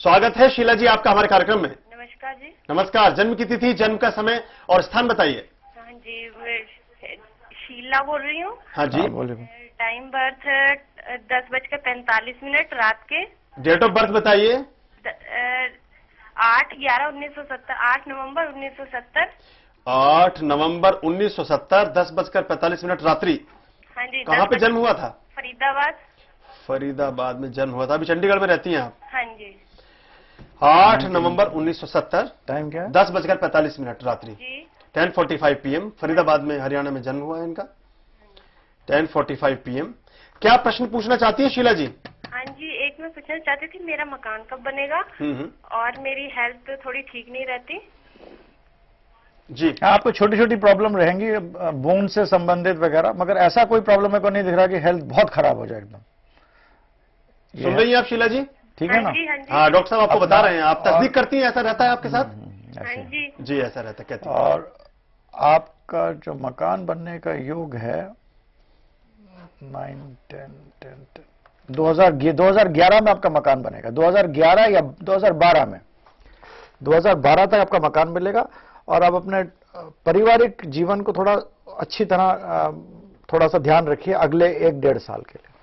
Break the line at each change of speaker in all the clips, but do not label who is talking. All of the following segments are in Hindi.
स्वागत है शीला जी आपका हमारे कार्यक्रम में।
नमस्कार जी।
नमस्कार। जन्म की तिथि, जन्म का समय और स्थान बताइए।
हाँ जी, मैं शीला बोल रही हूँ।
हाँ जी,
बोलिए।
टाइम बर्थ 10:45 रात के।
डेट ऑफ बर्थ बताइए।
8/11/1970, 8 नवंबर 1970।
8 नवंबर 1970, 10:45 रात्रि।
हाँ जी।
कहाँ पे जन्म हुआ था?
फरीदाबाद।
फरीदाबाद में जन्म हुआ था। अभी चंडीगढ़ में रहती हैं आप?
हाँ जी।
8 नवंबर 1970,
टाइम क्या है?
10:45 रात्रि,
जी।
10:45 PM। फरीदाबाद में, हरियाणा में जन्म हुआ है इनका। 10:45 PM। क्या प्रश्न पूछना चाहती है शीला जी?
हाँ जी, एक मैं पूछना चाहती थी, मेरा मकान कब बनेगा और मेरी हेल्थ थोड़ी ठीक नहीं रहती।
जी,
आपको छोटी छोटी प्रॉब्लम रहेंगी बोन से संबंधित वगैरह, मगर ऐसा कोई प्रॉब्लम है को नहीं दिख रहा कि हेल्थ बहुत खराब हो जाए एकदम।
सुन रही हैं आप शीला जी?
ठीक है ना?
हाँ जी, हाँ जी।
हाँ, डॉक्टर साहब आपको बता रहे हैं। आप तस्दीक करती हैं, ऐसा रहता है आपके साथ?
हाँ जी।
जी, ऐसा रहता है, कहती हैं।
और आपका जो मकान बनने का योग है 9, 10, 10, 2011 में आपका मकान बनेगा। 2011 या 2012 में, 2012 तक आपका मकान मिलेगा। और आप अपने पारिवारिक जीवन को थोड़ा अच्छी तरह थोड़ा सा ध्यान रखिए अगले 1-1.5 साल के लिए।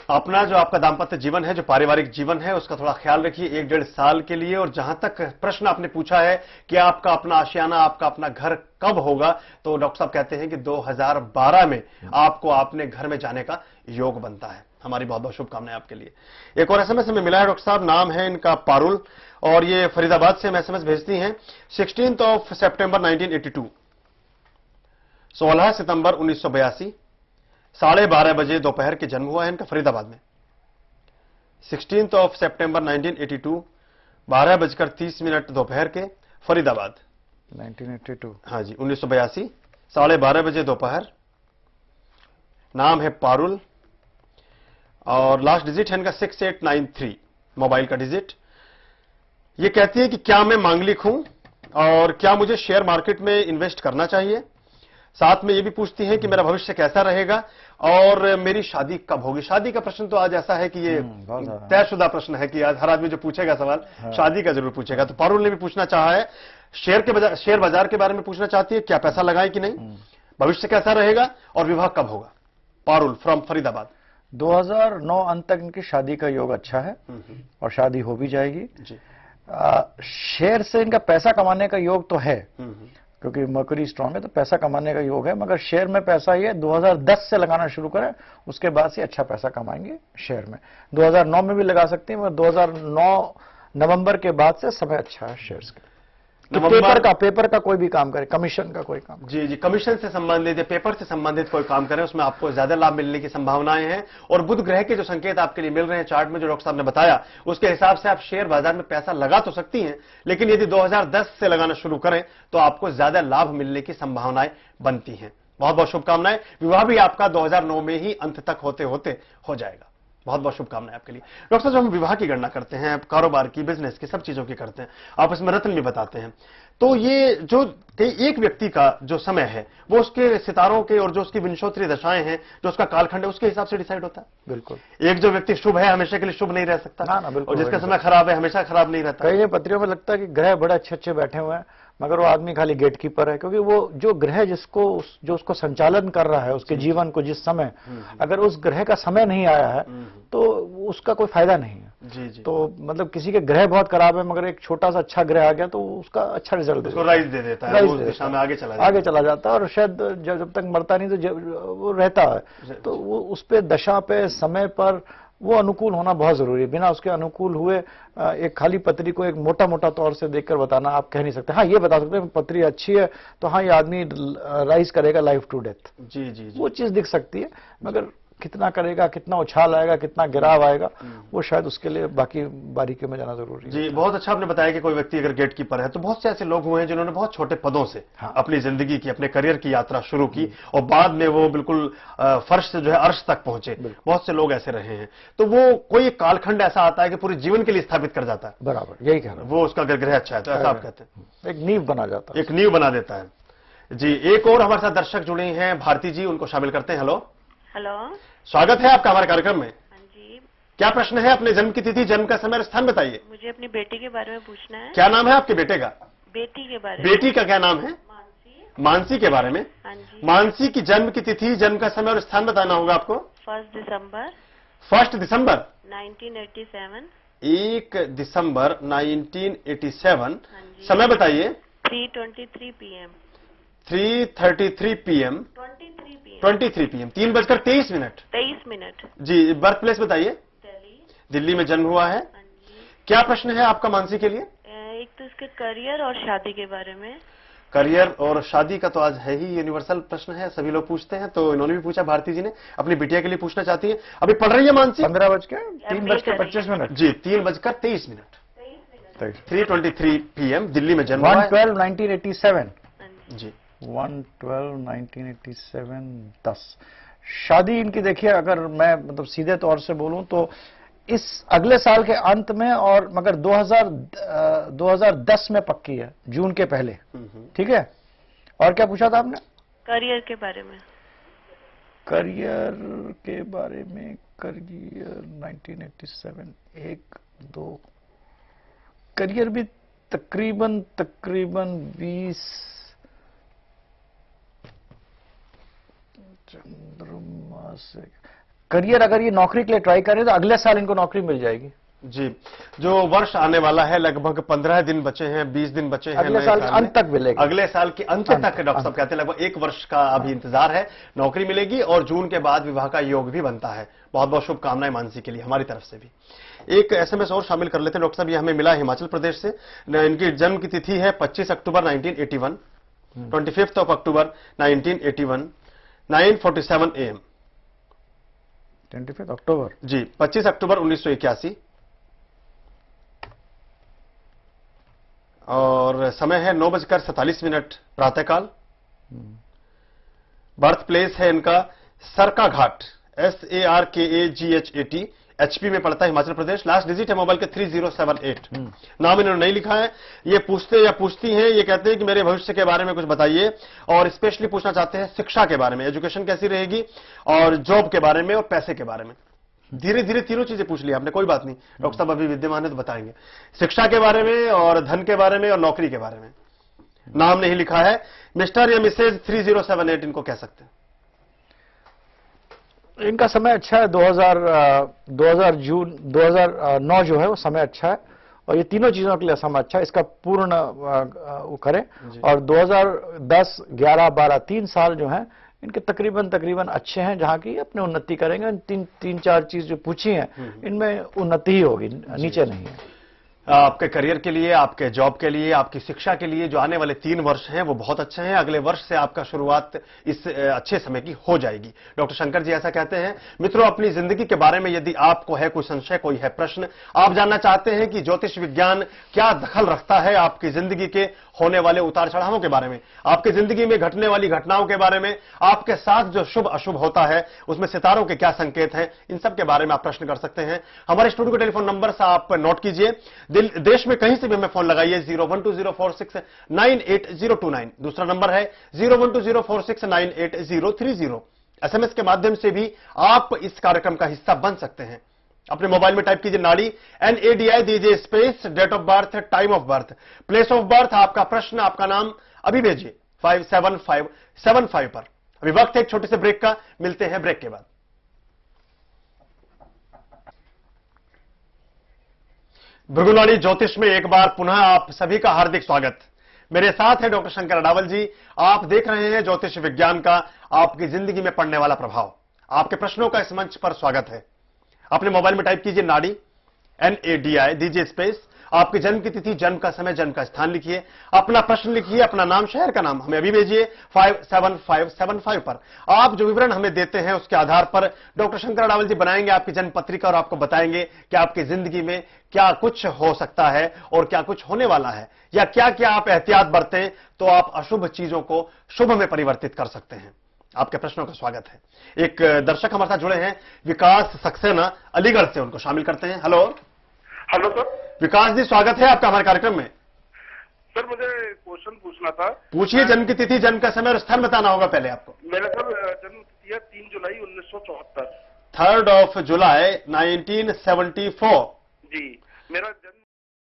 अपना जो आपका दाम्पत्य जीवन है, जो पारिवारिक जीवन है, उसका थोड़ा ख्याल रखिए 1-1.5 साल के लिए। और जहां तक प्रश्न आपने पूछा है कि आपका अपना आशियाना, आपका अपना घर कब होगा, तो डॉक्टर साहब कहते हैं कि 2012 में आपको अपने घर में जाने का योग बनता है। हमारी बहुत बहुत शुभकामनाएं आपके लिए। एक और एसएमएस हमें मिला है डॉक्टर साहब, नाम है इनका पारुल, और ये फरीदाबाद से हमें एसएमएस भेजती हैं। 16 सितंबर 1982, 16 सितंबर 1982, 12:30 बजे दोपहर के जन्म हुआ है इनका फरीदाबाद में। 16 सितंबर 1982, 12:30 दोपहर के, फरीदाबाद,
1982।
हाँ जी, 1982, 12:30 बजे दोपहर। नाम है पारुल, और लास्ट डिजिट है इनका 6893, मोबाइल का डिजिट। ये कहती है कि क्या मैं मांगलिक हूं और क्या मुझे शेयर मार्केट में इन्वेस्ट करना चाहिए। साथ में ये भी पूछती हैं कि मेरा भविष्य कैसा रहेगा और मेरी शादी कब होगी। शादी का प्रश्न तो आज ऐसा है कि ये तयशुदा प्रश्न है कि आज हर आदमी जो पूछेगा सवाल, शादी का जरूर पूछेगा। तो पारुल ने भी पूछना चाहा है, शेयर बाजार के बारे में पूछना चाहती है, क्या पैसा लगाएं कि नहीं, भविष्य कैसा रहेगा और विवाह कब होगा। पारुल फ्रॉम फरीदाबाद।
2009 अंत तक इनकी शादी का योग अच्छा है और शादी हो भी जाएगी
जी।
शेयर से इनका पैसा कमाने का योग तो है, क्योंकि मरकरी स्ट्रांग है तो पैसा कमाने का योग है। मगर शेयर में पैसा ये 2010 से लगाना शुरू करें, उसके बाद से अच्छा पैसा कमाएंगे शेयर में। 2009 में भी लगा सकते हैं, मगर 2009 नवंबर के बाद से समय अच्छा है शेयर्स का। पेपर का कोई भी काम करें, कमीशन का कोई काम।
जी, कमीशन से संबंधित, पेपर से संबंधित कोई काम करें, उसमें आपको ज्यादा लाभ मिलने की संभावनाएं हैं। और बुध ग्रह के जो संकेत आपके लिए मिल रहे हैं चार्ट में, जो डॉक्टर साहब ने बताया, उसके हिसाब से आप शेयर बाजार में पैसा लगा तो सकती हैं, लेकिन यदि 2010 से लगाना शुरू करें तो आपको ज्यादा लाभ मिलने की संभावनाएं बनती हैं। बहुत बहुत शुभकामनाएं। विवाह भी आपका 2009 में ही अंत तक होते होते हो जाएगा। बहुत बहुत शुभकामनाएं आपके लिए। डॉक्टर साहब, जब हम विवाह की गणना करते हैं, कारोबार की, बिजनेस की, सब चीजों की करते हैं, आप इसमें रत्न भी बताते हैं, तो ये जो एक व्यक्ति का जो समय है वो उसके सितारों के और जो उसकी विंशोत्तरी दशाएं हैं, जो उसका कालखंड है, उसके हिसाब से डिसाइड होता है।
बिल्कुल।
एक जो व्यक्ति शुभ है हमेशा के लिए शुभ नहीं रह सकता,
ना, बिल्कुल।
और जिसका समय खराब है हमेशा खराब नहीं रहता।
कई पत्रियों में लगता है कि ग्रह बड़े अच्छे अच्छे बैठे हुए हैं, मगर वो आदमी खाली गेटकीपर है, क्योंकि वो जो ग्रह जो उसको संचालन कर रहा है, उसके जीवन को जिस समय, अगर उस ग्रह का समय नहीं आया है तो उसका कोई फायदा नहीं है।
जी।
तो मतलब किसी के ग्रह बहुत खराब है मगर एक छोटा सा अच्छा ग्रह आ गया तो उसका अच्छा रिजल्ट
उसको राइज दे देता है, उस दिशा में आगे
चला जाता है और शायद जब तक मरता नहीं तो वो रहता है। तो वो उस पे दशा पे समय पर वो अनुकूल होना बहुत जरूरी है। बिना उसके अनुकूल हुए एक खाली पत्री को एक मोटा मोटा तौर से देखकर बताना आप कह नहीं सकते। हाँ, ये बता सकते हैं पत्री अच्छी है तो हाँ ये आदमी राइज करेगा लाइफ टू डेथ।
जी।
वो चीज दिख सकती है, मगर कितना करेगा, कितना उछाल आएगा, कितना गिराव आएगा, वो शायद उसके लिए बाकी बारीकियों में जाना जरूरी है।
जी, बहुत अच्छा आपने बताया कि कोई व्यक्ति अगर गेटकीपर है, तो बहुत से ऐसे लोग हुए हैं जिन्होंने बहुत छोटे पदों से अपनी जिंदगी की, अपने करियर की यात्रा शुरू की और बाद में वो बिल्कुल फर्श से जो है अर्श तक पहुंचे। बहुत से लोग ऐसे रहे हैं। तो वो कोई एक कालखंड ऐसा आता है कि पूरे जीवन के लिए स्थापित कर जाता है।
बराबर, यही कह रहा हूं।
वो उसका अगर ग्रह अच्छा है तो ऐसा आप कहते हैं,
एक नींव बना जाता है,
एक नींव बना देता है। जी, एक और हमारे साथ दर्शक जुड़े हैं, भारती जी, उनको शामिल करते हैं। हेलो,
हेलो,
स्वागत है आपका हमारे कार्यक्रम में।
हाँ जी,
क्या प्रश्न है? अपने जन्म की तिथि, जन्म का समय और स्थान बताइए।
मुझे अपनी बेटी के बारे में पूछना है।
क्या नाम है आपके बेटे का?
बेटी के बारे में।
बेटी का क्या नाम है?
मानसी।
मानसी के बारे में।
हाँ जी।
मानसी की जन्म की तिथि, जन्म का समय और स्थान बताना होगा आपको।
1 दिसंबर
1 दिसंबर
1987।
1 दिसंबर 1987।
हाँ जी।
समय बताइए।
3:23 PM।
3:33 PM।
23 PM।
23 PM, 3:23।
23 minute.
जी, बर्थ प्लेस बताइए।
दिल्ली।
दिल्ली में जन्म हुआ है।
हाँ जी।
क्या प्रश्न है आपका मानसी के लिए?
एक तो इसके करियर और शादी के बारे में।
करियर और शादी का तो आज है ही यूनिवर्सल प्रश्न है, सभी लोग पूछते हैं, तो इन्होंने भी पूछा, भारती जी ने अपनी बिटिया के लिए पूछना चाहती है। अभी पढ़ रही है मानसी?
3:25
जी, 3:23। 3:23 PM, दिल्ली में जन्म हुआ है।
1/12/1987।
जी,
1/12/1987 10। शादी इनकी देखिए, अगर मैं मतलब सीधे तौर से बोलूं तो इस अगले साल के अंत में, और मगर 2010 में पक्की है, जून के पहले। ठीक है। और क्या पूछा था आपने?
करियर के बारे में।
करियर के बारे में। करियर 1987 1 2। करियर भी तकरीबन 20। चंद्रमा से करियर, अगर ये नौकरी के लिए ट्राई करें तो अगले साल इनको नौकरी मिल जाएगी।
जी, जो वर्ष आने वाला है, लगभग 15 दिन बचे हैं, 20 दिन बचे हैं,
अगले साल के अंत तक मिलेगी।
अगले साल के अंत तक डॉक्टर साहब कहते हैं, लगभग 1 वर्ष का अभी इंतजार है, नौकरी मिलेगी और जून के बाद विवाह का योग भी बनता है। बहुत बहुत शुभकामनाएं मानसी के लिए हमारी तरफ से भी। एक SMS और शामिल कर लेते हैं डॉक्टर साहब, ये हमें मिला हिमाचल प्रदेश से। इनकी जन्म की तिथि है 25 अक्टूबर 1981, 25 अक्टूबर 1981, 9:47 AM।
25 अक्टूबर।
जी, 25 अक्टूबर 1981। और समय है 9:47 प्रातःकाल। बर्थ प्लेस है इनका सरका घाट, SARKAGHAT, HP में पड़ता है, हिमाचल प्रदेश। लास्ट डिजिट है मोबाइल के 3078। नाम इन्होंने नहीं लिखा है। ये पूछते या पूछती हैं, ये कहते हैं कि मेरे भविष्य के बारे में कुछ बताइए, और स्पेशली पूछना चाहते हैं शिक्षा के बारे में, एजुकेशन कैसी रहेगी, और जॉब के बारे में, और पैसे के बारे में। धीरे धीरे तीनों चीजें पूछ ली आपने, कोई बात नहीं, डॉक्टर साहब अभी विद्यमान है तो बताएंगे। शिक्षा के बारे में, और धन के बारे में, और नौकरी के बारे में। नाम नहीं लिखा है। मिस्टर या मिसेज 3078 इनको कह सकते हैं।
इनका समय अच्छा है। 2009 जो है वो समय अच्छा है, और ये तीनों चीजों के लिए समय अच्छा है। इसका पूर्ण वो करें, और 2010, 11, 12 3 साल जो है इनके तकरीबन अच्छे हैं, जहां की अपने उन्नति करेंगे। तीन चार चीज जो पूछी हैं इनमें उन्नति ही होगी, नीचे नहीं है।
आपके करियर के लिए, आपके जॉब के लिए, आपकी शिक्षा के लिए जो आने वाले 3 वर्ष हैं वो बहुत अच्छे हैं। अगले वर्ष से आपका शुरुआत इस अच्छे समय की हो जाएगी। डॉक्टर शंकर जी ऐसा कहते हैं। मित्रों, अपनी जिंदगी के बारे में यदि आपको है कोई संशय, कोई है प्रश्न, आप जानना चाहते हैं कि ज्योतिष विज्ञान क्या दखल रखता है आपकी जिंदगी के होने वाले उतार चढ़ावों के बारे में, आपकी जिंदगी में घटने वाली घटनाओं के बारे में, आपके साथ जो शुभ अशुभ होता है उसमें सितारों के क्या संकेत हैं, इन सब के बारे में आप प्रश्न कर सकते हैं। हमारे स्टूडियो के टेलीफोन नंबर से आप नोट कीजिए। देश में कहीं से भी हमें फोन लगाइए, 012046988029। दूसरा नंबर है 012046988030। SMS के माध्यम से भी आप इस कार्यक्रम का हिस्सा बन सकते हैं। अपने मोबाइल में टाइप कीजिए नाड़ी, NADI, दीजिए space, date of birth, time of birth, place of birth, आपका प्रश्न, आपका नाम अभी भेजिए 57575 पर। अभी वक्त है एक छोटे से ब्रेक का, मिलते हैं ब्रेक के बाद। भृगुनाड़ी ज्योतिष में एक बार पुनः आप सभी का हार्दिक स्वागत। मेरे साथ है डॉक्टर शंकर अडावल जी। आप देख रहे हैं ज्योतिष विज्ञान का आपकी जिंदगी में पड़ने वाला प्रभाव। आपके प्रश्नों का इस मंच पर स्वागत है। अपने मोबाइल में टाइप कीजिए नाड़ी, NADI, दीजिए स्पेस, आपकी जन्म की तिथि, जन्म का समय, जन्म का स्थान लिखिए, अपना प्रश्न लिखिए, अपना नाम, शहर का नाम हमें अभी भेजिए 57575 पर। आप जो विवरण हमें देते हैं उसके आधार पर डॉक्टर शंकर अडावल जी बनाएंगे आपकी जन्म पत्रिका और आपको बताएंगे कि आपकी जिंदगी में क्या कुछ हो सकता है और क्या कुछ होने वाला है, या क्या क्या आप एहतियात बरतें तो आप अशुभ चीजों को शुभ में परिवर्तित कर सकते हैं। आपके प्रश्नों का स्वागत है। एक दर्शक हमारे साथ जुड़े हैं, विकास सक्सेना, अलीगढ़ से, उनको शामिल करते हैं। Hello.
Hello sir.
Vikas ji, स्वागत है आपका हमारे कार्यक्रम में।
सर मुझे क्वेश्चन पूछना था।
पूछिए। जन्म की तिथि, जन्म का समय और स्थान बताना होगा पहले आपको।
मेरा सर जन्म तिथि है 3 जुलाई 1974।
3rd of July 1974।
जी, मेरा जन्म